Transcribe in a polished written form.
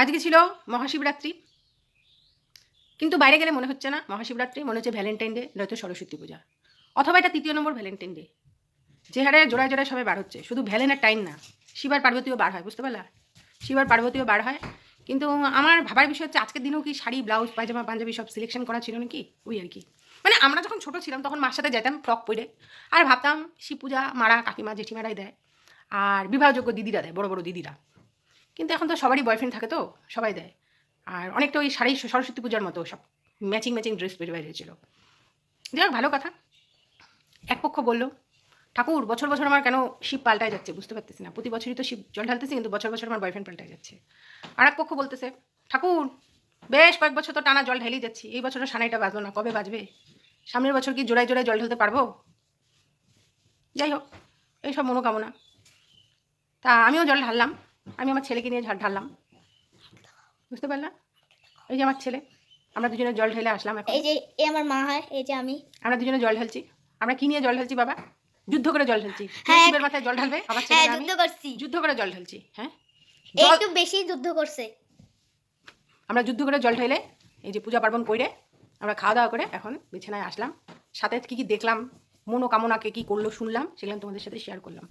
আজকে ছিল মহাশিবরাত্রি, কিন্তু বাইরে গেলে মনে হচ্ছে না মহাশিবরাত্রি, মনে হচ্ছে ভ্যালেন্টাইন ডে নয়তো সরস্বতী পূজা, অথবা এটা 3 নম্বর ভ্যালেন্টাইন ডে। যে হারে জোড়ায় জোড়ায় সবাই বার হচ্ছে, শুধু ভ্যালেনের টাইম না, শিবার পার্বতীও বার হয়, বুঝতে পারলা? শিবার পার্বতীও বার হয়। কিন্তু আমার ভাবার বিষয় হচ্ছে আজকের দিনেও কি শাড়ি ব্লাউজ পায়জামা পাঞ্জাবি সব সিলেকশন করা ছিল নাকি, ওই আর কি। মানে আমরা যখন ছোট ছিলাম তখন মার সাথে যেতাম ফ্রক পরে, আর ভাবতাম শিব পূজা মারা কাকিমা জেঠিমারাই দেয়, আর বিবাহযোগ্য দিদিরা দেয়, বড় বড় দিদিরা। কিন্তু এখন তো সবারই বয়ফ্রেন্ড থাকে, তো সবাই দেয়। আর অনেকটা ওই শাড়ি সরস্বতী পূজার মতো সব ম্যাচিং ম্যাচিং ড্রেস পরে বাইরে হয়েছিল। যাই হোক, ভালো কথা। এক পক্ষ বললো, ঠাকুর বছর বছর আমার কেন শিব পাল্টায় যাচ্ছে বুঝতে পারতেছি না, প্রতি বছরই তো শিব জল ঢালতেছি, কিন্তু বছর বছর আমার বয়ফ্রেন্ড পাল্টায় যাচ্ছে। আর এক পক্ষ বলতেছে, ঠাকুর বেশ কয়েক বছর তো টানা জল ঢেলেই যাচ্ছি, এই বছরও সানাইটা বাজবো না, কবে বাজবে? সামনের বছর কি জোড়ায় জোড়ায় জল ঢালতে পারবো? যাই হোক, এইসব মনোকামনা। তা আমিও জল ঢাললাম, আমি আমার ছেলেকে নিয়ে ঢাললাম, বুঝতে পারলাম? এই যে আমার ছেলে, আমরা দুজনে জল ঢেলে আসলাম। এখন এই যে এ আমার মা হয়, এই যে আমি। আমরা দুজনে জল ঢালছি। আমরা কি নিয়ে জল ঢালছি বাবা? যুদ্ধ করে জল ঢালছি। কে হ্যাঁ, শিবের মাথায় জল ঢালবে? আমার ছেলে হ্যাঁ, না আমি? যুদ্ধ করছি। যুদ্ধ করে জল ঢালছি। হ্যাঁ, এই জল একটু বেশি যুদ্ধ করছে। আমরা যুদ্ধ করে জল ঢাইলে এই যে পূজা পার্বণ কইরে আমরা খাওয়া দাওয়া করে এখন বিছানায় আসলাম। সাথে কি কি দেখলাম, মনোকামনাকে কি করলো শুনলাম, সেগুলো তোমাদের সাথে শেয়ার করলাম।